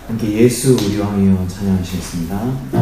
함께 예수 우리 왕이여 찬양하시겠습니다.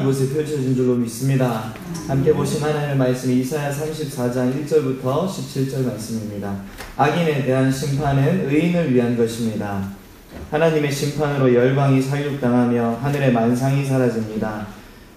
이곳에 펼쳐진 줄로 믿습니다. 함께 보신 하나님의 말씀이 이사야 34장 1절부터 17절 말씀입니다. 악인에 대한 심판은 의인을 위한 것입니다. 하나님의 심판으로 열방이 살육당하며 하늘의 만상이 사라집니다.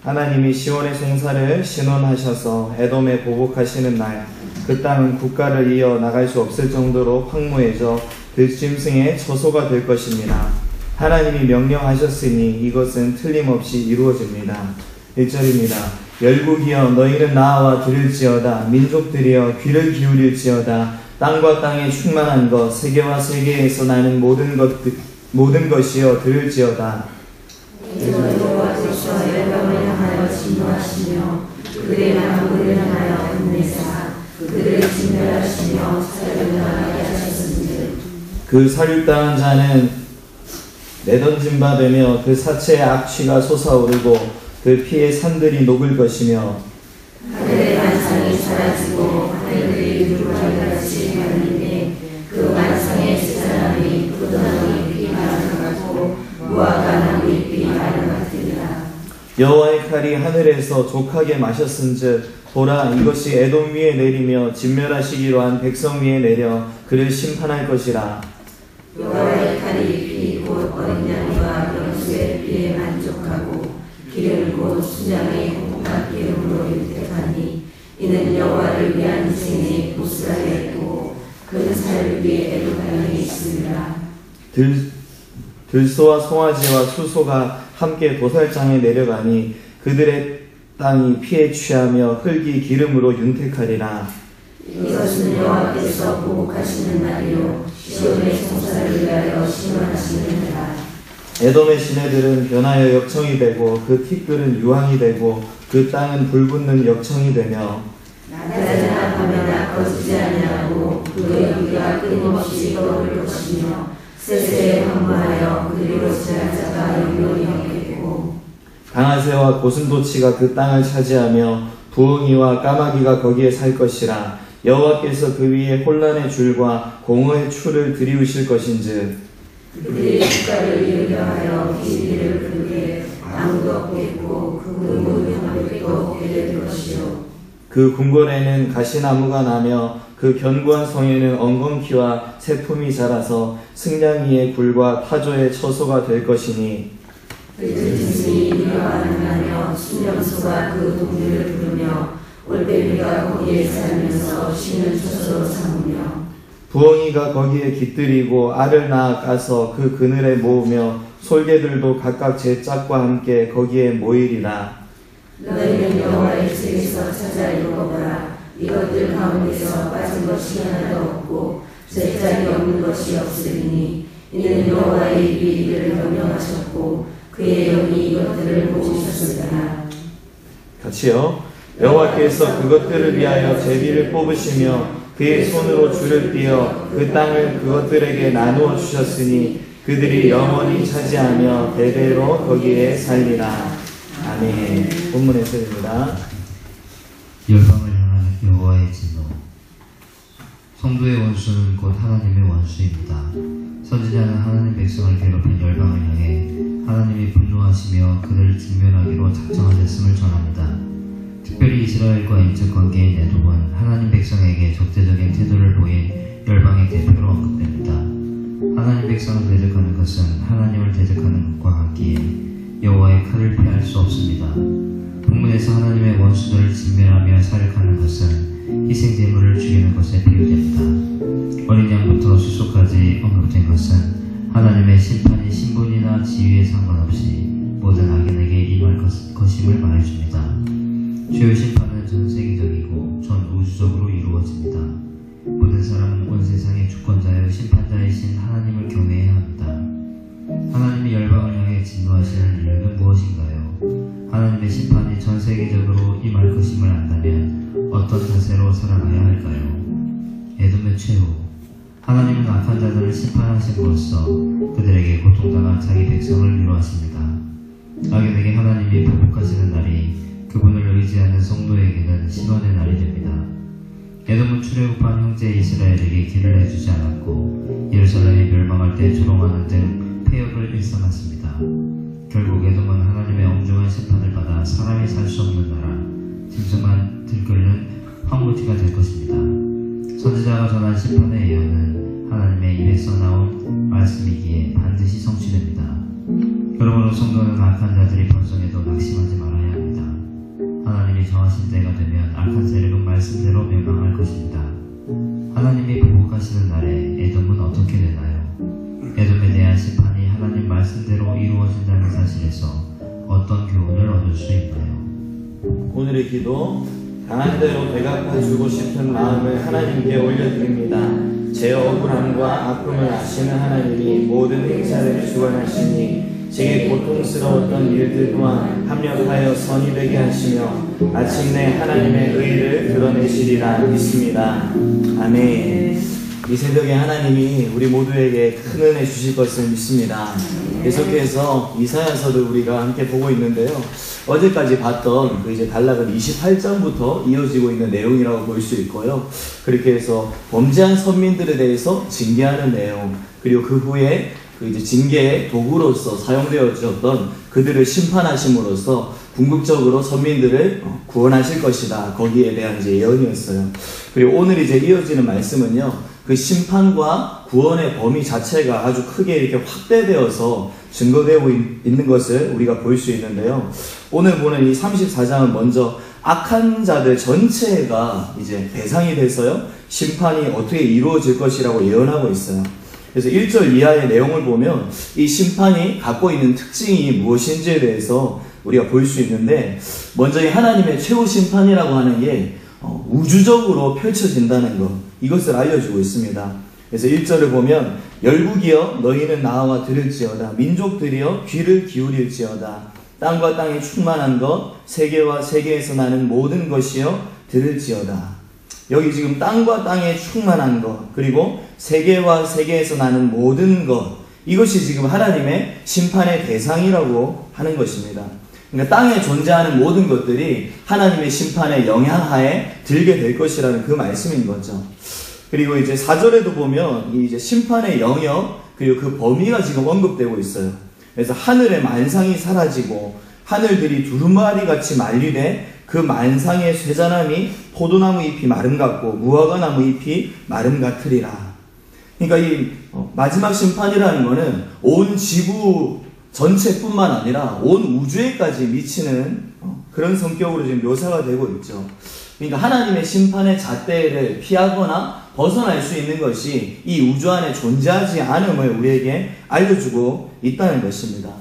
하나님이 시온의 송사를 신원하셔서 에돔에 보복하시는 날, 그 땅은 국가를 이어 나갈 수 없을 정도로 황무해져 들짐승의 처소가 될 것입니다. 하나님이 명령하셨으니 이것은 틀림없이 이루어집니다. 1절입니다. 열국이여 너희는 나와 들을지어다. 민족들이여 귀를 기울일지어다. 땅과 땅에 충만한 것, 세계와 세계에서 나는 모든 것이여 들을지어다. 여호와께서 열방을 향하여 진노하시며 그들의 만국을 향하여 분내사 그들을 진멸하시며 살육당하게 하셨은즉 그 살육당한 자는 내던진 바 되며 그 사체의 악취가 솟아오르고 그 피의 산들이 녹을 것이며 하늘의 만상이 사라지고 하늘들이 물과 같이 가는데 그 만상의 세 사람이 포도나무 잎이 마른 것 같고 무화과 나무 잎이 마른 것 같으리라. 여호와의 칼이 하늘에서 족하게 마셨은즉 보라 이것이 에돔 위에 내리며 진멸하시기로 한 백성 위에 내려 그를 심판할 것이라. 여호와의 칼이 피 곧 어린 양과 염소의 피에 만족하고 기름을 곧 순양의 콩팥 기름으로 윤택하니 이는 여호와를 위한 생의 보스라였고 그 살 위에 에돔강이 있습니다. 들소와 송아지와 수소가 함께 도살장에 내려가니 그들의 땅이 피에 취하며 흙이 기름으로 윤택하리라. 이것은 여호와께서 보복하시는 날이요 시온의 송사를 위하여 신원하시는 날. 에돔의 시내들은 변하여 역청이 되고 그 티끌은 유황이 되고 그 땅은 불붙는 역청이 되며 낮에나 밤에나 꺼지지 아니하고 그의 불이 끊임없이 떠오를 것이며 세세에 황무하여 그리로 지날 자가 영원히 없겠고 강아새와 고슴도치가 그 땅을 차지하며 부엉이와 까마귀가 거기에 살 것이라. 여호와께서 그 위에 혼란의 줄과 공허의 추를 들이우실 것인즉 그들이 국가를 이루려 하여 기리를 그르게 아무도 없겠고 그 무덤도 없게 될 것이요 그 궁궐에는 가시나무가 나며 그 견고한 성에는 엉겅퀴와 새품이 자라서 승냥이의 굴과 타조의 처소가 될 것이니 그 짐승이 이루려 하는 순념소가 그 동류를 부르며 올빼미가 거기에 살면서 쉬는 초소로 삼으며 부엉이가 거기에 깃들이고 알을 낳아 까서 그 그늘에 모으며 솔개들도 각각 제 짝과 함께 거기에 모이리라. 너희는 여호와의 책에서 찾아 읽어보라. 이것들 가운데서 빠진 것이 하나도 없고 제 짝이 없는 것이 없으리니 이는 여호와의 입이 이를 명령하셨고 그의 영이 이것들을 보시셨으리라. 같이요. 여호와께서 그것들을 위하여 제비를 뽑으시며 그의 손으로 줄을 띄어 그 땅을 그것들에게 나누어 주셨으니 그들이 영원히 차지하며 대대로 거기에 살리라. 아멘. 본문에서입니다. 열방을 향한 여호와의 진노. 성도의 원수는 곧 하나님의 원수입니다. 선지자는 하나님 백성을 괴롭힌 열방을 향해 하나님이 분노하시며 그들을 진멸하기로 작정하셨음을 전합니다. 특별히 이스라엘과 인적 관계인 에돔은 하나님 백성에게 적대적인 태도를 보인 열방의 대표로 언급됩니다. 하나님 백성을 대적하는 것은 하나님을 대적하는 것과 같기에 여호와의 칼을 피할 수 없습니다. 본문에서 하나님의 원수들을 진멸하며 사력하는 것은 희생제물을 죽이는 것에 비유됩니다. 어린 양부터 수소까지 언급된 것은 하나님의 심판이 신분이나 지위에 상관없이 모든 악인에게 임할 것임을 말해줍니다. 죄의 심판은 전 세계적이고 전 우주적으로 이루어집니다. 모든 사람은 온 세상의 주권자여 심판자이신 하나님을 경외해야 합니다. 하나님이 열방을 향해 진노하시는 이유는 무엇인가요? 하나님의 심판이 전 세계적으로 임할 것임을 안다면 어떤 자세로 살아가야 할까요? 에돔의 최후. 하나님은 악한 자들을 심판하심으로써 그들에게 고통당한 자기 백성을 위로하십니다. 악인에게 하나님이 보복하시는 날이 그분을 의지하는 성도에게는 신원의 날이 됩니다. 에돔은 출애굽한 형제 이스라엘에게 길을 내주지 않았고 예루살렘이 멸망할 때 조롱하는 등 폐역을 일삼았습니다. 결국 에돔은 하나님의 엄중한 심판을 받아 사람이 살 수 없는 나라, 짐승만 들끓는 황무지가 될 것입니다. 선지자가 전한 심판의 예언은 하나님의 입에서 나온 말씀이기에 반드시 성취됩니다. 그러므로 성도는 악한 자들이 번성해도 낙심하지 말아야 합니다. 하나님이 정하신 때가 되면 악한 세력은 말씀대로 멸망할 것입니다. 하나님이 보복하시는 날에 에돔은 어떻게 되나요? 에돔에 대한 심판이 하나님 말씀대로 이루어진다는 사실에서 어떤 교훈을 얻을 수 있나요? 오늘의 기도. 강한 대로 대갚아주고 싶은 마음을 하나님께 올려드립니다. 제 억울함과 아픔을 아시는 하나님이 모든 행사를 주관하시니 제게 고통스러웠던 일들 또한 합력하여 선이 되게 하시며 마침내 하나님의 의를 드러내시리라 믿습니다. 아멘. 이 새벽에 하나님이 우리 모두에게 큰 은혜 주실 것을 믿습니다. 계속해서 이사야서를 우리가 함께 보고 있는데요. 어제까지 봤던 그 이제 단락은 28장부터 이어지고 있는 내용이라고 볼 수 있고요. 그렇게 해서 범죄한 선민들에 대해서 징계하는 내용, 그리고 그 후에 그 이제 징계의 도구로서 사용되어졌던 그들을 심판하심으로써 궁극적으로 선민들을 구원하실 것이다. 거기에 대한 이제 예언이었어요. 그리고 오늘 이제 이어지는 말씀은요. 그 심판과 구원의 범위 자체가 아주 크게 이렇게 확대되어서 증거되고 있는 것을 우리가 볼 수 있는데요. 오늘 보는 이 34장은 먼저 악한 자들 전체가 이제 대상이 돼서요. 심판이 어떻게 이루어질 것이라고 예언하고 있어요. 그래서 1절 이하의 내용을 보면 이 심판이 갖고 있는 특징이 무엇인지에 대해서 우리가 볼 수 있는데, 먼저 이 하나님의 최후 심판이라고 하는 게 우주적으로 펼쳐진다는 것, 이것을 알려주고 있습니다. 그래서 1절을 보면 열국이여 너희는 나와 들을지어다. 민족들이여 귀를 기울일지어다. 땅과 땅에 충만한 것, 세계와 세계에서 나는 모든 것이여 들을지어다. 여기 지금 땅과 땅에 충만한 것, 그리고 세계와 세계에서 나는 모든 것, 이것이 지금 하나님의 심판의 대상이라고 하는 것입니다. 그러니까 땅에 존재하는 모든 것들이 하나님의 심판의 영향하에 들게 될 것이라는 그 말씀인 거죠. 그리고 이제 4절에도 보면 이 이제 심판의 영역, 그리고 그 범위가 지금 언급되고 있어요. 그래서 하늘의 만상이 사라지고 하늘들이 두루마리 같이 말리되 그 만상의 쇠자남이 포도나무 잎이 마름 같고 무화과나무 잎이 마름 같으리라. 그러니까 이 마지막 심판이라는 것은 온 지구 전체뿐만 아니라 온 우주에까지 미치는 그런 성격으로 지금 묘사가 되고 있죠. 그러니까 하나님의 심판의 잣대를 피하거나 벗어날 수 있는 것이 이 우주 안에 존재하지 않음을 우리에게 알려주고 있다는 것입니다.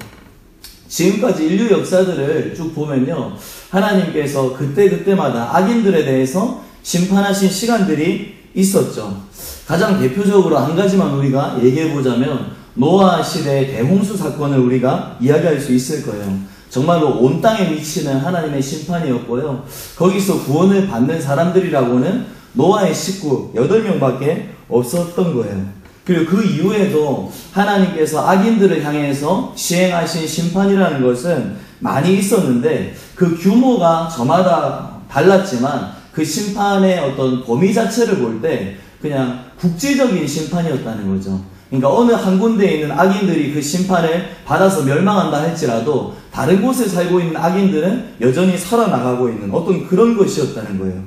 지금까지 인류 역사들을 쭉 보면요, 하나님께서 그때그때마다 악인들에 대해서 심판하신 시간들이 있었죠. 가장 대표적으로 한 가지만 우리가 얘기해보자면 노아 시대의 대홍수 사건을 우리가 이야기할 수 있을 거예요. 정말로 온 땅에 미치는 하나님의 심판이었고요. 거기서 구원을 받는 사람들이라고는 노아의 식구 8명밖에 없었던 거예요. 그리고 그 이후에도 하나님께서 악인들을 향해서 시행하신 심판이라는 것은 많이 있었는데 그 규모가 저마다 달랐지만 그 심판의 어떤 범위 자체를 볼 때 그냥 국제적인 심판이었다는 거죠. 그러니까 어느 한 군데에 있는 악인들이 그 심판을 받아서 멸망한다 할지라도 다른 곳에 살고 있는 악인들은 여전히 살아나가고 있는 어떤 그런 것이었다는 거예요.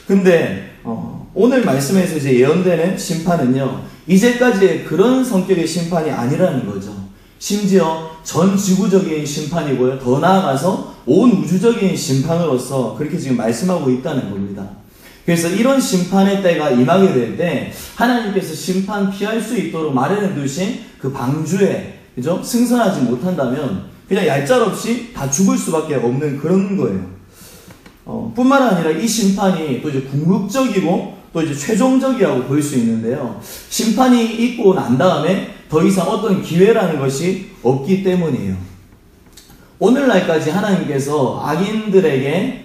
근데 오늘 말씀에서 이제 예언되는 심판은요, 이제까지의 그런 성격의 심판이 아니라는 거죠. 심지어 전 지구적인 심판이고요, 더 나아가서 온 우주적인 심판으로서 그렇게 지금 말씀하고 있다는 겁니다. 그래서 이런 심판의 때가 임하게 될 때 하나님께서 심판 피할 수 있도록 마련해 두신 그 방주에, 그죠? 승선하지 못한다면 그냥 얄짤없이 다 죽을 수밖에 없는 그런 거예요. 뿐만 아니라 이 심판이 또 이제 궁극적이고 또 이제 최종적이라고 볼 수 있는데요. 심판이 있고 난 다음에 더 이상 어떤 기회라는 것이 없기 때문이에요. 오늘날까지 하나님께서 악인들에게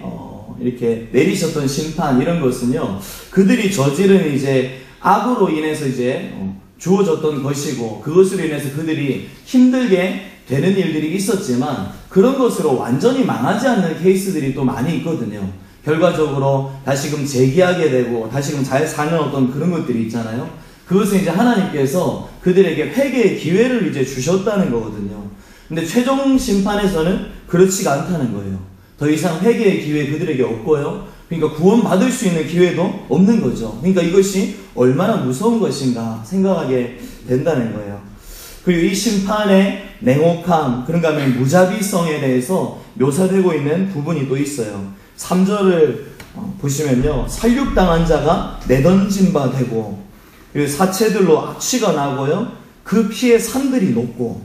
이렇게 내리셨던 심판 이런 것은요, 그들이 저지른 이제 악으로 인해서 이제 주어졌던 것이고 그것으로 인해서 그들이 힘들게 되는 일들이 있었지만 그런 것으로 완전히 망하지 않는 케이스들이 또 많이 있거든요. 결과적으로 다시금 재기하게 되고 다시금 잘 사는 어떤 그런 것들이 있잖아요. 그것은 이제 하나님께서 그들에게 회개의 기회를 이제 주셨다는 거거든요. 근데 최종 심판에서는 그렇지가 않다는 거예요. 더 이상 회개의 기회 그들에게 없고요. 그러니까 구원받을 수 있는 기회도 없는 거죠. 그러니까 이것이 얼마나 무서운 것인가 생각하게 된다는 거예요. 그리고 이 심판의 냉혹함, 그런가 하면 무자비성에 대해서 묘사되고 있는 부분이 또 있어요. 3절을 보시면요, 살육당한 자가 내던진 바 되고, 그리고 사체들로 악취가 나고요, 그 피에 산들이 녹고,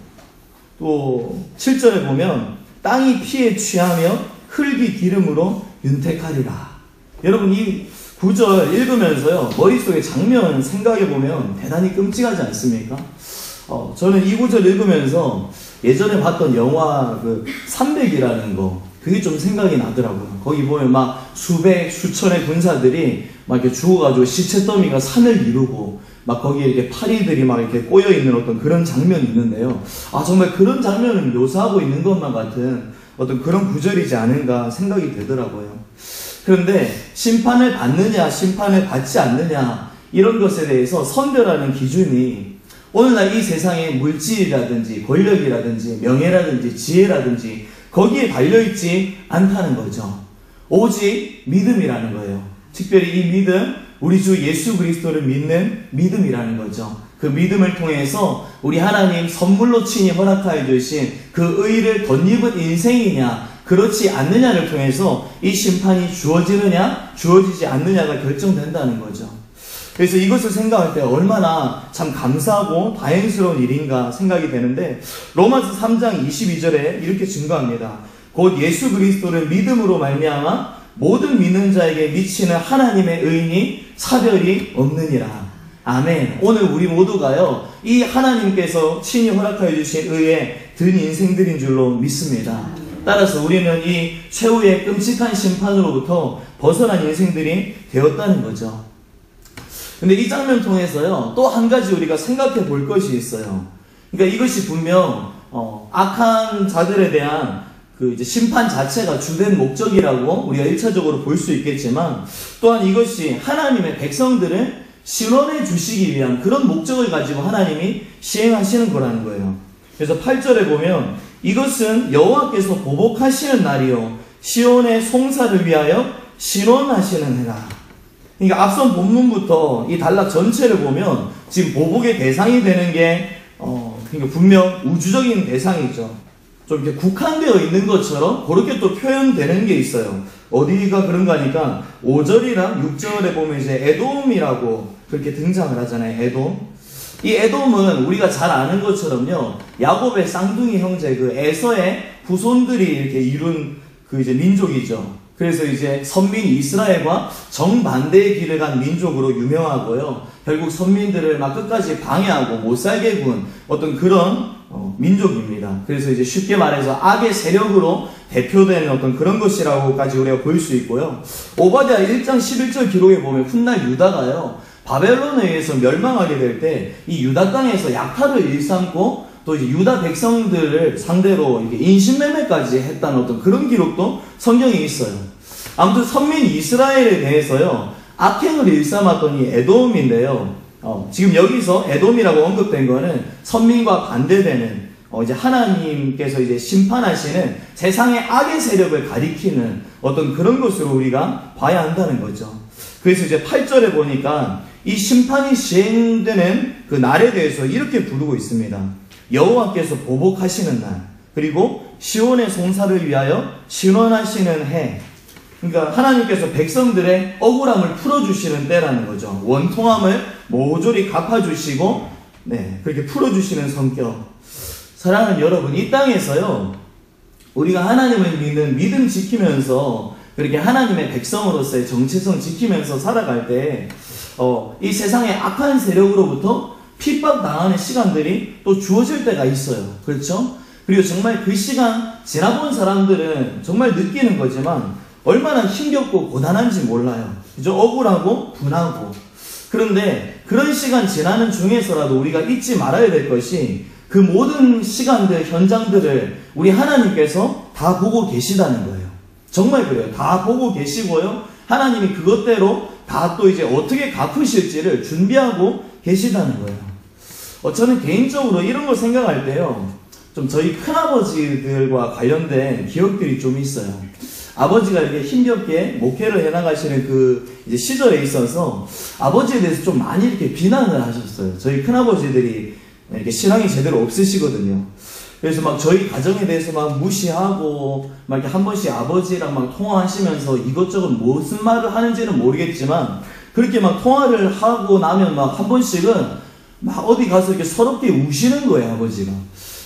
또 7절에 보면 땅이 피에 취하며 흙이 기름으로 윤택하리라. 여러분, 이 9절 읽으면서요, 머릿속에 장면 생각해보면 대단히 끔찍하지 않습니까? 저는 이 구절 읽으면서 예전에 봤던 영화 그 300이라는 거, 그게 좀 생각이 나더라고요. 거기 보면 막 수백, 수천의 군사들이 막 이렇게 죽어가지고 시체 더미가 산을 이루고 막 거기에 이렇게 파리들이 막 이렇게 꼬여있는 어떤 그런 장면이 있는데요. 정말 그런 장면을 묘사하고 있는 것만 같은 어떤 그런 구절이지 않은가 생각이 되더라고요. 그런데 심판을 받느냐, 심판을 받지 않느냐, 이런 것에 대해서 선별하는 기준이 오늘날 이 세상의 물질이라든지 권력이라든지 명예라든지 지혜라든지 거기에 달려있지 않다는 거죠. 오직 믿음이라는 거예요. 특별히 이 믿음, 우리 주 예수 그리스도를 믿는 믿음이라는 거죠. 그 믿음을 통해서 우리 하나님 선물로 친히 허락하여 주신 그 의를 덧입은 인생이냐 그렇지 않느냐를 통해서 이 심판이 주어지느냐 주어지지 않느냐가 결정된다는 거죠. 그래서 이것을 생각할 때 얼마나 참 감사하고 다행스러운 일인가 생각이 되는데, 로마서 3장 22절에 이렇게 증거합니다. 곧 예수 그리스도를 믿음으로 말미암아 모든 믿는 자에게 미치는 하나님의 의인이 차별이 없느니라. 아멘. 오늘 우리 모두가요, 이 하나님께서 친히 허락하여 주신 의에 든 인생들인 줄로 믿습니다. 따라서 우리는 이 최후의 끔찍한 심판으로부터 벗어난 인생들이 되었다는 거죠. 근데 이 장면 통해서요, 또 한 가지 우리가 생각해 볼 것이 있어요. 그러니까 이것이 분명 악한 자들에 대한 그 이제 심판 자체가 주된 목적이라고 우리가 1차적으로 볼 수 있겠지만, 또한 이것이 하나님의 백성들을 신원해 주시기 위한 그런 목적을 가지고 하나님이 시행하시는 거라는 거예요. 그래서 8절에 보면 이것은 여호와께서 보복하시는 날이요 시온의 송사를 위하여 신원하시는 해라. 그러니까 앞선 본문부터 이 단락 전체를 보면 지금 보복의 대상이 되는 게 그러니까 분명 우주적인 대상이죠. 좀 이렇게 국한되어 있는 것처럼 그렇게 또 표현되는 게 있어요. 어디가 그런가 하니까 5절이랑 6절에 보면 이제 에돔이라고 그렇게 등장을 하잖아요. 에돔. 이 에돔은 우리가 잘 아는 것처럼요, 야곱의 쌍둥이 형제 그 에서의 후손들이 이렇게 이룬 그 이제 민족이죠. 그래서 이제 선민 이스라엘과 정반대의 길을 간 민족으로 유명하고요. 결국 선민들을 막 끝까지 방해하고 못 살게 군 어떤 그런 민족입니다. 그래서 이제 쉽게 말해서 악의 세력으로 대표되는 어떤 그런 것이라고까지 우리가 볼 수 있고요. 오바댜 1장 11절 기록에 보면 훗날 유다가요, 바벨론에 의해서 멸망하게 될 때 이 유다 땅에서 약탈을 일삼고 또 이제 유다 백성들을 상대로 이렇게 인신매매까지 했다는 어떤 그런 기록도 성경에 있어요. 아무튼 선민 이스라엘에 대해서요, 악행을 일삼았던 이 에돔인데요. 지금 여기서 에돔이라고 언급된 거는 선민과 반대되는 이제 하나님께서 이제 심판하시는 세상의 악의 세력을 가리키는 어떤 그런 것으로 우리가 봐야 한다는 거죠. 그래서 이제 8절에 보니까 이 심판이 시행되는 그 날에 대해서 이렇게 부르고 있습니다. 여호와께서 보복하시는 날, 그리고 시온의 송사를 위하여 신원하시는 해. 그러니까 하나님께서 백성들의 억울함을 풀어주시는 때라는 거죠. 원통함을 모조리 갚아주시고, 그렇게 풀어주시는 성격. 사랑하는 여러분, 이 땅에서요, 우리가 하나님을 믿는 믿음 지키면서 그렇게 하나님의 백성으로서의 정체성 지키면서 살아갈 때, 이 세상의 악한 세력으로부터 핍박당하는 시간들이 또 주어질 때가 있어요. 그렇죠? 그리고 정말 그 시간 지나본 사람들은 정말 느끼는 거지만 얼마나 힘겹고 고단한지 몰라요. 그죠? 억울하고 분하고. 그런데 그런 시간 지나는 중에서라도 우리가 잊지 말아야 될 것이, 그 모든 시간들, 현장들을 우리 하나님께서 다 보고 계시다는 거예요. 정말 그래요. 다 보고 계시고요, 하나님이 그것대로 다 또 이제 어떻게 갚으실지를 준비하고 계시다는 거예요. 저는 개인적으로 이런 걸 생각할 때요, 좀 저희 큰아버지들과 관련된 기억들이 좀 있어요. 아버지가 이렇게 힘겹게 목회를 해나가시는 그 이제 시절에 있어서 아버지에 대해서 좀 많이 이렇게 비난을 하셨어요. 저희 큰아버지들이 이렇게 신앙이 제대로 없으시거든요. 그래서 막 저희 가정에 대해서 막 무시하고, 막 이렇게 한 번씩 아버지랑 막 통화하시면서 이것저것 무슨 말을 하는지는 모르겠지만, 그렇게 막 통화를 하고 나면 막 한 번씩은 막 어디 가서 이렇게 서럽게 우시는 거예요, 아버지가.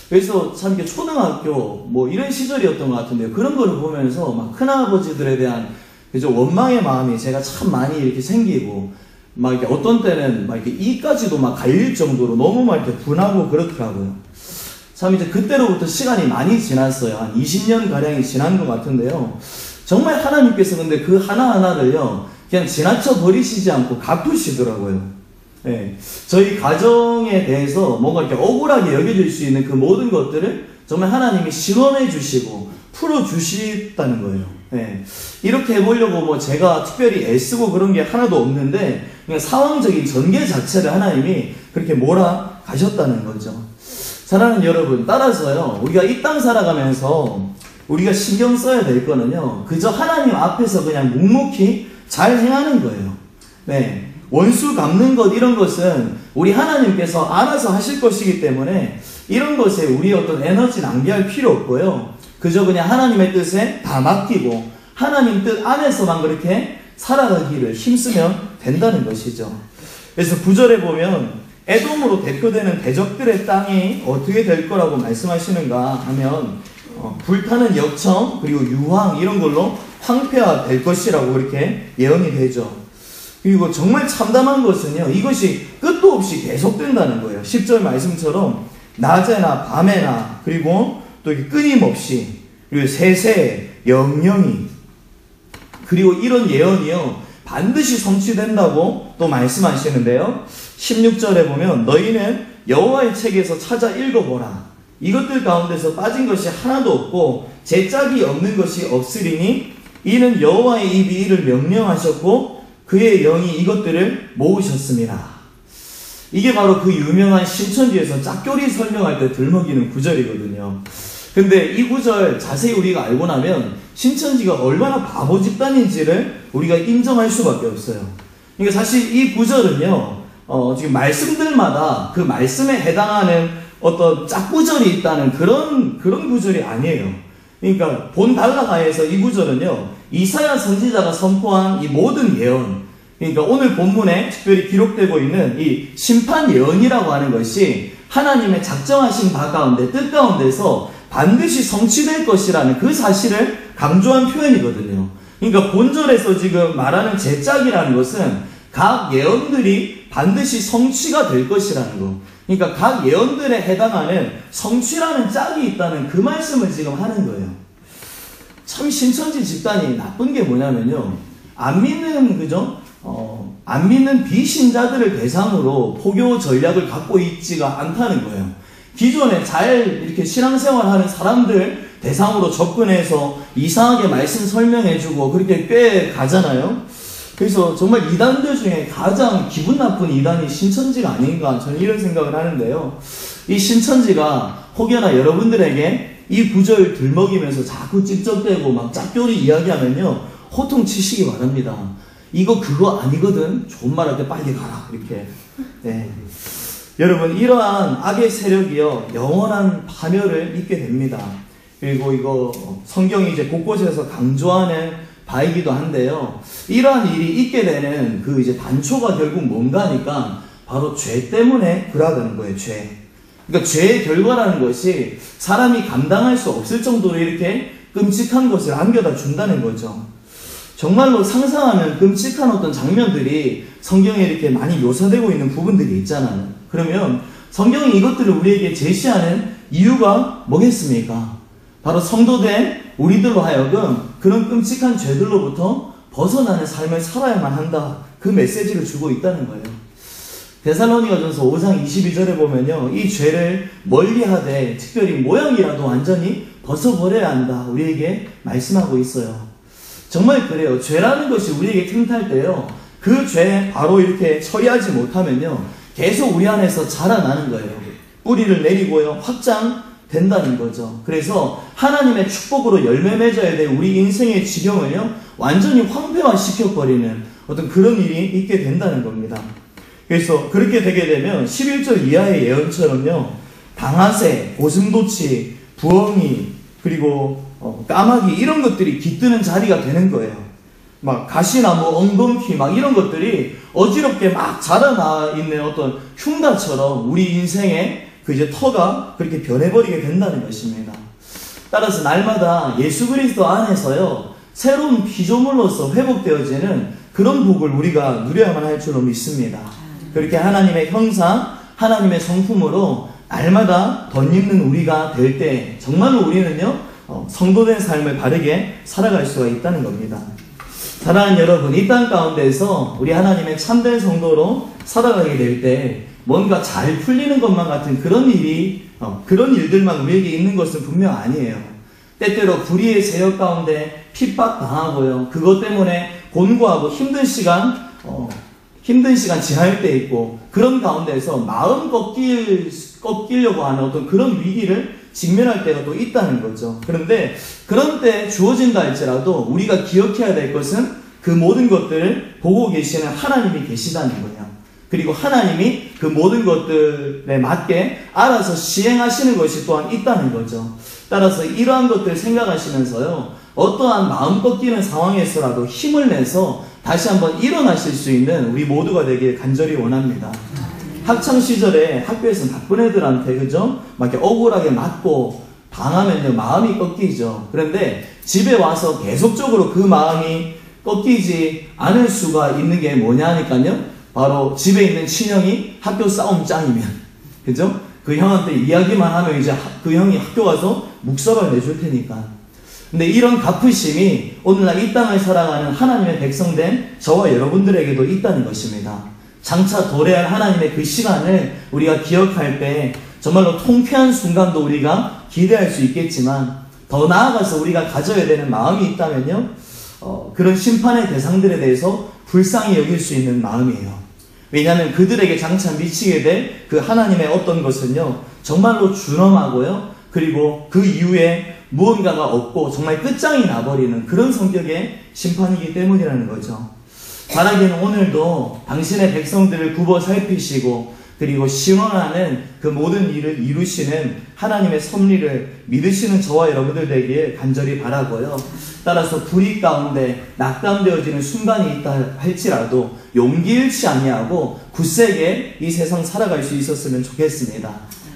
그래서 참 이렇게 초등학교 뭐 이런 시절이었던 것 같은데요. 그런 거를 보면서 막 큰아버지들에 대한 그죠, 원망의 마음이 제가 참 많이 이렇게 생기고, 막 이렇게 어떤 때는 막 이렇게 이까지도 막 갈릴 정도로 너무 막 이렇게 분하고 그렇더라고요. 참 이제 그때로부터 시간이 많이 지났어요. 한 20년 가량이 지난 것 같은데요. 정말 하나님께서 근데 그 하나하나를요, 그냥 지나쳐 버리시지 않고 갚으시더라고요. 저희 가정에 대해서 뭔가 이렇게 억울하게 여겨질 수 있는 그 모든 것들을 정말 하나님이 실현해 주시고 풀어 주시다는 거예요. 이렇게 해보려고 뭐 제가 특별히 애쓰고 그런 게 하나도 없는데, 그냥 상황적인 전개 자체를 하나님이 그렇게 몰아 가셨다는 거죠. 사랑하는 여러분, 따라서요, 우리가 이 땅 살아가면서 우리가 신경 써야 될 거는요, 그저 하나님 앞에서 그냥 묵묵히 잘 행하는 거예요. 원수 갚는 것, 이런 것은 우리 하나님께서 알아서 하실 것이기 때문에 이런 것에 우리 어떤 에너지 낭비할 필요 없고요, 그저 그냥 하나님의 뜻에 다 맡기고 하나님 뜻 안에서만 그렇게 살아가기를 힘쓰면 된다는 것이죠. 그래서 9절에 보면 에돔으로 대표되는 대적들의 땅이 어떻게 될 거라고 말씀하시는가 하면, 불타는 역청 그리고 유황 이런 걸로 황폐화될 것이라고 그렇게 예언이 되죠. 그리고 정말 참담한 것은요, 이것이 끝도 없이 계속된다는 거예요. 10절 말씀처럼 낮에나 밤에나, 그리고 또 끊임없이, 그리고 세세 영영이, 그리고 이런 예언이요 반드시 성취된다고 또 말씀하시는데요. 16절에 보면 너희는 여호와의 책에서 찾아 읽어보라. 이것들 가운데서 빠진 것이 하나도 없고 제 짝이 없는 것이 없으리니 이는 여호와의 입이 이를 명령하셨고 그의 영이 이것들을 모으셨습니다. 이게 바로 그 유명한 신천지에서 짝교리 설명할 때 들먹이는 구절이거든요. 근데 이 구절 자세히 우리가 알고 나면 신천지가 얼마나 바보 집단인지를 우리가 인정할 수밖에 없어요. 그러니까 사실 이 구절은요, 지금 말씀들마다 그 말씀에 해당하는 어떤 짝구절이 있다는 그런 구절이 아니에요. 그러니까 본 달라가에서 이 구절은요, 이사야 선지자가 선포한 이 모든 예언, 그러니까 오늘 본문에 특별히 기록되고 있는 이 심판 예언이라고 하는 것이 하나님의 작정하신 바 가운데, 뜻 가운데서 반드시 성취될 것이라는 그 사실을 강조한 표현이거든요. 그러니까 본절에서 지금 말하는 제짝이라는 것은 각 예언들이 반드시 성취가 될 것이라는 거. 그러니까 각 예언들에 해당하는 성취라는 짝이 있다는 그 말씀을 지금 하는 거예요. 참 신천지 집단이 나쁜 게 뭐냐면요, 안 믿는 비신자들을 대상으로 포교 전략을 갖고 있지가 않다는 거예요. 기존에 잘 이렇게 신앙생활하는 사람들 대상으로 접근해서 이상하게 말씀 설명해주고 그렇게 꽤 가잖아요. 그래서 정말 이단들 중에 가장 기분 나쁜 이단이 신천지가 아닌가, 저는 이런 생각을 하는데요. 이 신천지가 혹여나 여러분들에게 이 구절 들먹이면서 자꾸 찝쩍대고 막 짝교리 이야기하면요, 호통치시기 바랍니다. 이거 그거 아니거든. 좋은 말 할 때 빨리 가라. 이렇게. 네. 여러분, 이러한 악의 세력이요, 영원한 파멸을 입게 됩니다. 그리고 이거 성경이 이제 곳곳에서 강조하는 바이기도 한데요. 이러한 일이 있게 되는 그 이제 단초가 결국 뭔가 하니까 바로 죄 때문에 그러는 거예요. 죄. 그러니까 죄의 결과라는 것이 사람이 감당할 수 없을 정도로 이렇게 끔찍한 것을 안겨다 준다는 거죠. 정말로 상상하면 끔찍한 어떤 장면들이 성경에 이렇게 많이 묘사되고 있는 부분들이 있잖아요. 그러면 성경이 이것들을 우리에게 제시하는 이유가 뭐겠습니까? 바로 성도된 우리들로 하여금 그런 끔찍한 죄들로부터 벗어나는 삶을 살아야만 한다, 그 메시지를 주고 있다는 거예요. 데살로니가전서 5장 22절에 보면요, 이 죄를 멀리하되 특별히 모양이라도 완전히 벗어버려야 한다, 우리에게 말씀하고 있어요. 정말 그래요. 죄라는 것이 우리에게 틈탈 때요, 그 죄 바로 이렇게 처리하지 못하면요, 계속 우리 안에서 자라나는 거예요. 뿌리를 내리고요, 확장된다는 거죠. 그래서 하나님의 축복으로 열매 맺어야 될 우리 인생의 지경을요, 완전히 황폐화시켜버리는 어떤 그런 일이 있게 된다는 겁니다. 그래서 그렇게 되게 되면 11절 이하의 예언처럼요, 방아새, 고슴도치, 부엉이, 그리고 까마귀, 이런 것들이 깃드는 자리가 되는 거예요. 막 가시나무, 엉겅퀴 막 이런 것들이 어지럽게 막 자라나 있는 어떤 흉가처럼 우리 인생의 그 이제 터가 그렇게 변해버리게 된다는 것입니다. 따라서 날마다 예수 그리스도 안에서요, 새로운 피조물로서 회복되어지는 그런 복을 우리가 누려야만 할 줄로 믿습니다. 그렇게 하나님의 형상, 하나님의 성품으로 날마다 덧입는 우리가 될 때 정말로 우리는요, 성도된 삶을 바르게 살아갈 수가 있다는 겁니다. 사랑하는 여러분, 이 땅 가운데서 우리 하나님의 참된 성도로 살아가게 될 때 뭔가 잘 풀리는 것만 같은 그런 일이, 그런 일들만 우리에게 있는 것은 분명 아니에요. 때때로 불의의 세력 가운데 핍박당하고요, 그것 때문에 곤고하고 힘든 시간 지날 때 있고, 그런 가운데서 마음 꺾이려고 하는 어떤 그런 위기를 직면할 때가 또 있다는 거죠. 그런데 그런 때 주어진다 할지라도 우리가 기억해야 될 것은 그 모든 것들을 보고 계시는 하나님이 계시다는 거예요. 그리고 하나님이 그 모든 것들에 맞게 알아서 시행하시는 것이 또한 있다는 거죠. 따라서 이러한 것들을 생각하시면서요, 어떠한 마음 꺾이는 상황에서라도 힘을 내서 다시 한번 일어나실 수 있는 우리 모두가 되길 간절히 원합니다. 학창시절에 학교에서 나쁜 애들한테, 그죠? 막 이렇게 억울하게 맞고 당하면요, 마음이 꺾이죠. 그런데 집에 와서 계속적으로 그 마음이 꺾이지 않을 수가 있는 게 뭐냐 하니까요, 바로 집에 있는 친형이 학교 싸움 짱이면, 그죠? 그 형한테 이야기만 하면 이제 그 형이 학교 가서 묵사발 내줄 테니까. 근데 이런 갚으심이 오늘날 이 땅을 살아가는 하나님의 백성된 저와 여러분들에게도 있다는 것입니다. 장차 도래할 하나님의 그 시간을 우리가 기억할 때 정말로 통쾌한 순간도 우리가 기대할 수 있겠지만, 더 나아가서 우리가 가져야 되는 마음이 있다면요, 그런 심판의 대상들에 대해서 불쌍히 여길 수 있는 마음이에요. 왜냐하면 그들에게 장차 미치게 될 그 하나님의 어떤 것은요, 정말로 준엄하고요, 그리고 그 이후에 무언가가 없고 정말 끝장이 나버리는 그런 성격의 심판이기 때문이라는 거죠. 바라기는 오늘도 당신의 백성들을 굽어 살피시고 그리고 신원하는 그 모든 일을 이루시는 하나님의 섭리를 믿으시는 저와 여러분들 되기를 간절히 바라고요. 따라서 불의 가운데 낙담되어지는 순간이 있다 할지라도 용기 잃지 아니하고 굳세게 이 세상 살아갈 수 있었으면 좋겠습니다.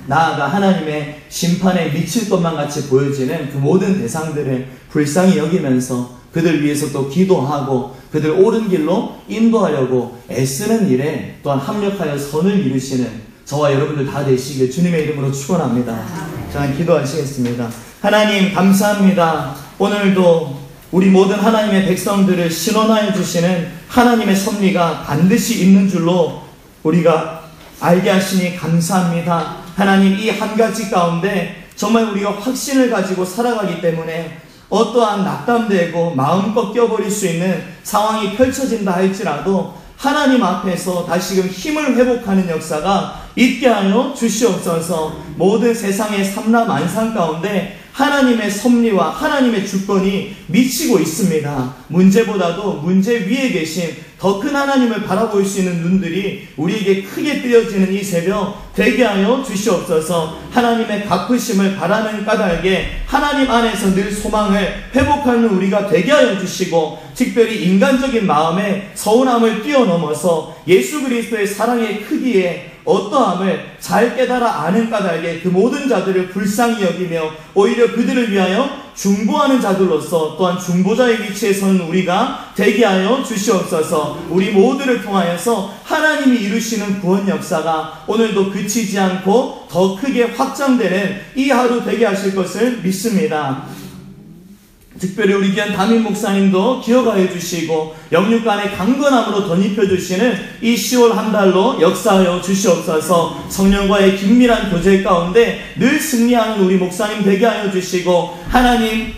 나아가 하나님의 심판에 미칠 것만 같이 보여지는 그 모든 대상들을 불쌍히 여기면서 그들 위해서 또 기도하고 그들 옳은 길로 인도하려고 애쓰는 일에 또한 합력하여 선을 이루시는 저와 여러분들 다 되시길 주님의 이름으로 축원합니다. 저는 기도하시겠습니다. 하나님 감사합니다. 오늘도 우리 모든 하나님의 백성들을 신원하여 주시는 하나님의 섭리가 반드시 있는 줄로 우리가 알게 하시니 감사합니다. 하나님, 이 한 가지 가운데 정말 우리가 확신을 가지고 살아가기 때문에 어떠한 낙담되고 마음 꺾여버릴 수 있는 상황이 펼쳐진다 할지라도 하나님 앞에서 다시금 힘을 회복하는 역사가 있게 하여 주시옵소서. 모든 세상의 삼라만상 가운데 하나님의 섭리와 하나님의 주권이 미치고 있습니다. 문제보다도 문제 위에 계신 더 큰 하나님을 바라볼 수 있는 눈들이 우리에게 크게 뜨여지는 이 새벽 되게 하여 주시옵소서. 하나님의 갚으심을 바라는 까닭에 하나님 안에서 늘 소망을 회복하는 우리가 되게 하여 주시고, 특별히 인간적인 마음의 서운함을 뛰어넘어서 예수 그리스도의 사랑의 크기에 어떠함을 잘 깨달아 아는 까닭에 그 모든 자들을 불쌍히 여기며 오히려 그들을 위하여 중보하는 자들로서 또한 중보자의 위치에 서는 우리가 되게 하여 주시옵소서. 우리 모두를 통하여서 하나님이 이루시는 구원 역사가 오늘도 그치지 않고 더 크게 확장되는 이 하루 되게 하실 것을 믿습니다. 특별히 우리 귀한 담임 목사님도 기억하여 주시고 영육간의 강건함으로 덧입혀 주시는 이 10월 한 달로 역사하여 주시옵소서. 성령과의 긴밀한 교제 가운데 늘 승리하는 우리 목사님 되게 하여 주시고, 하나님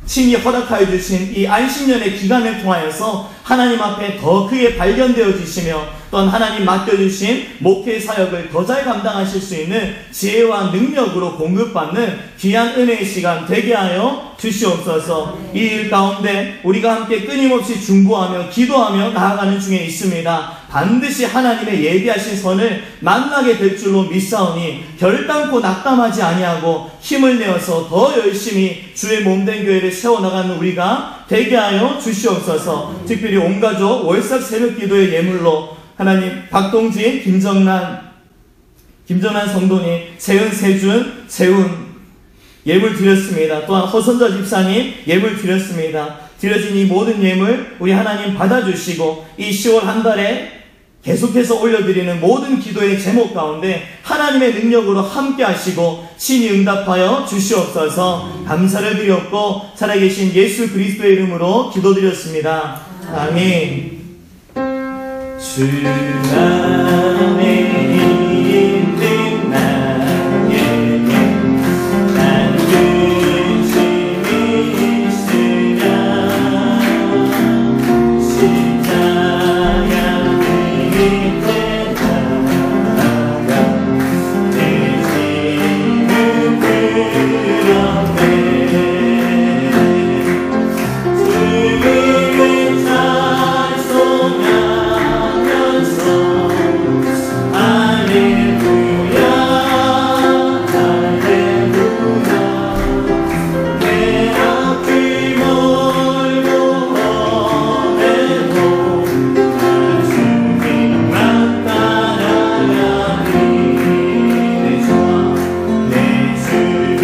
친히 허락하여 주신 이 안식년의 기간을 통하여서 하나님 앞에 더 크게 발견되어 주시며, 또한 하나님 맡겨주신 목회 사역을 더 잘 감당하실 수 있는 지혜와 능력으로 공급받는 귀한 은혜의 시간 되게 하여 주시옵소서. 이 일 가운데 우리가 함께 끊임없이 중보하며 기도하며 나아가는 중에 있습니다. 반드시 하나님의 예비하신 선을 만나게 될 줄로 믿사오니 결단코 낙담하지 아니하고 힘을 내어서 더 열심히 주의 몸된 교회를 세워나가는 우리가 되게 하여 주시옵소서. 특별히 온 가족 월삭 새벽 기도의 예물로 하나님 박동진, 김정란 성도님, 세은, 세준, 세운 예물 드렸습니다. 또한 허선자 집사님 예물 드렸습니다. 드려진 이 모든 예물 우리 하나님 받아주시고, 이 10월 한 달에 계속해서 올려드리는 모든 기도의 제목 가운데 하나님의 능력으로 함께 하시고 친히 응답하여 주시옵소서. 감사를 드렸고 살아계신 예수 그리스도의 이름으로 기도드렸습니다. 아멘. 주 안에 있는 나에게 반드심이 있으랴. 십자가 밑에 나가 내 짐을 끌어내 주님을 찬송하면서 할렐루야 할렐루야. 내 앞을 멀고 험해도 나 주님만 따라가리. 내 주 앞에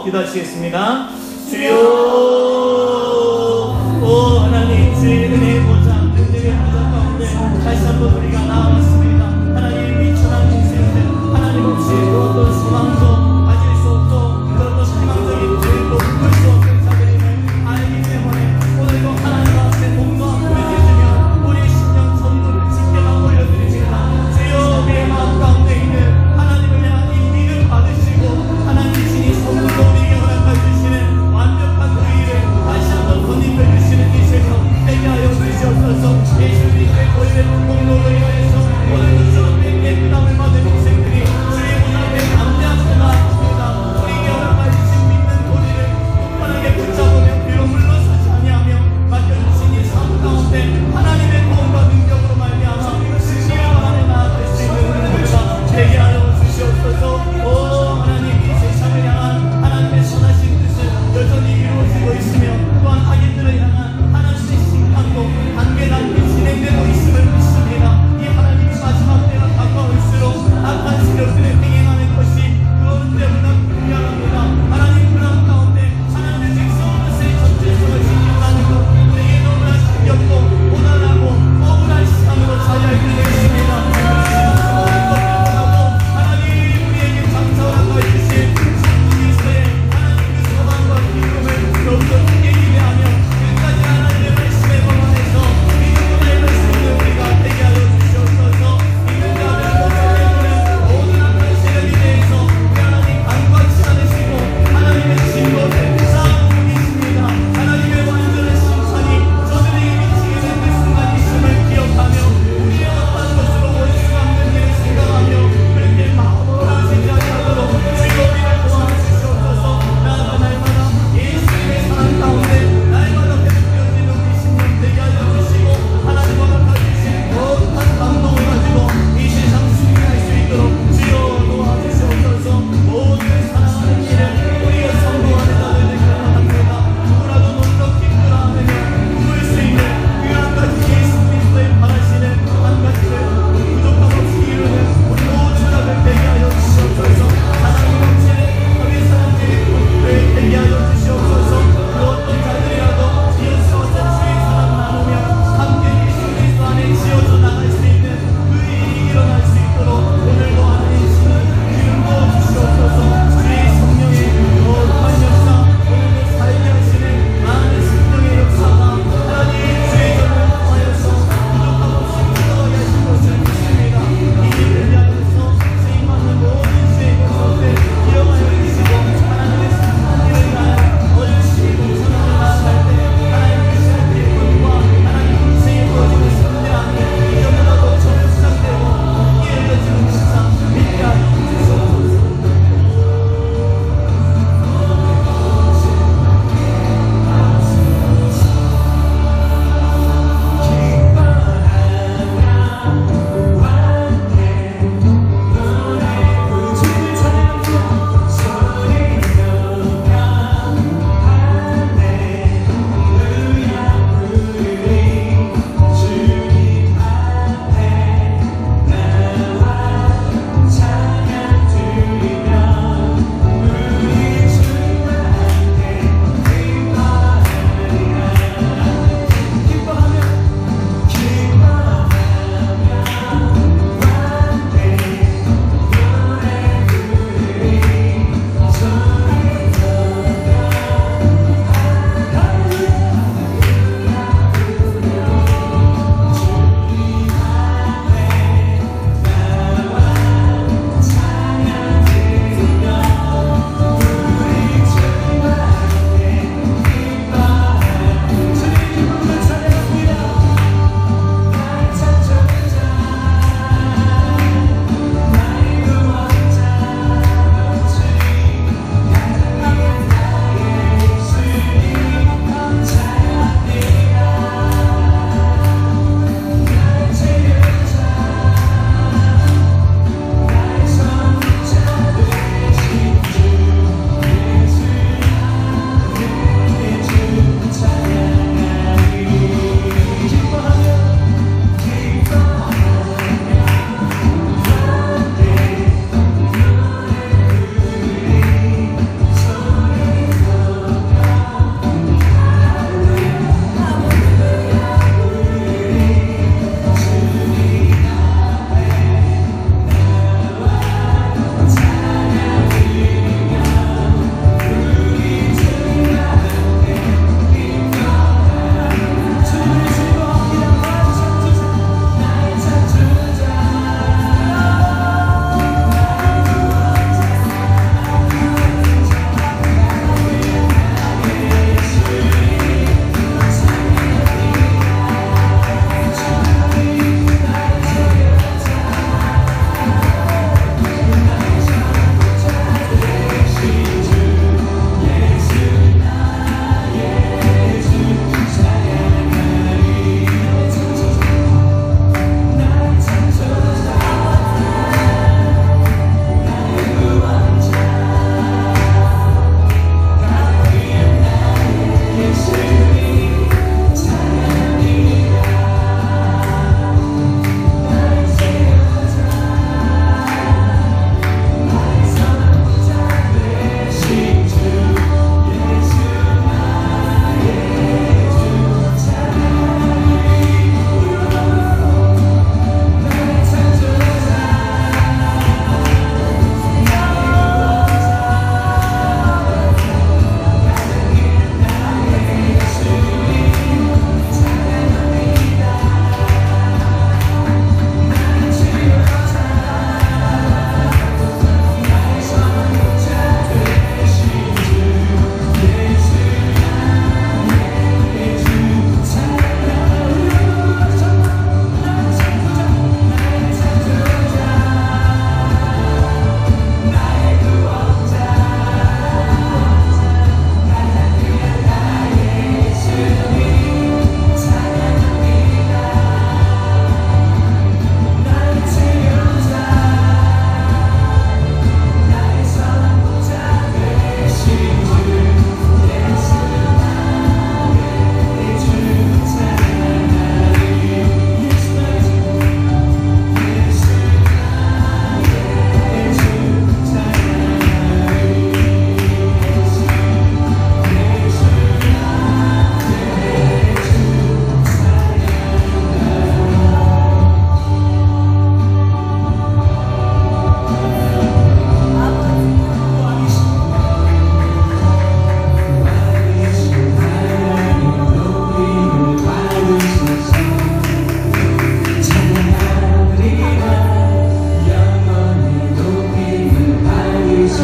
기도하시겠습니다. 주여, 오 하나님, 주의 은혜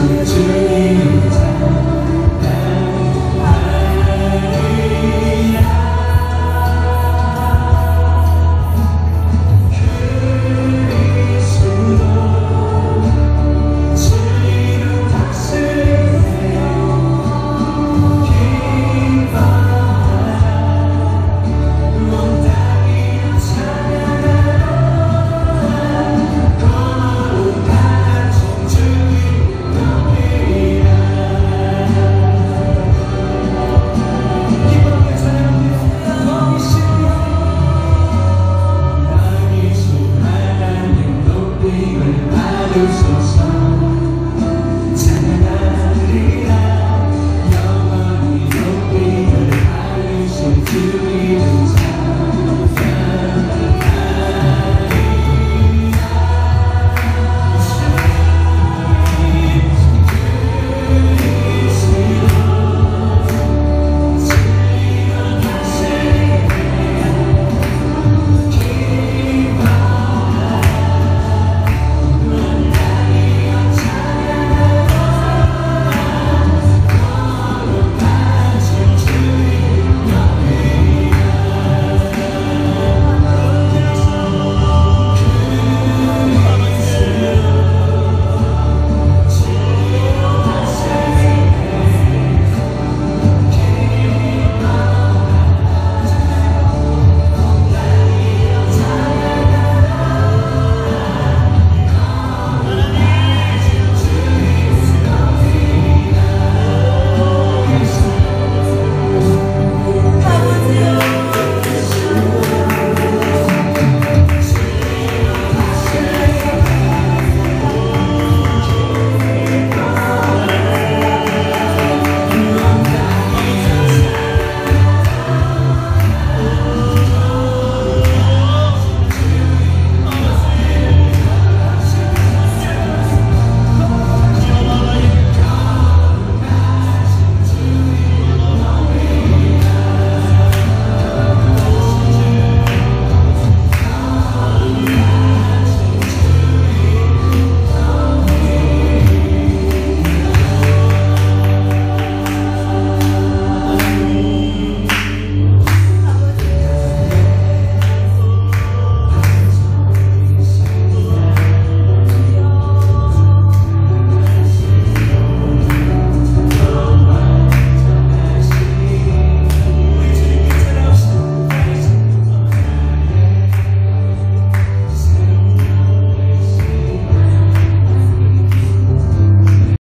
정죄의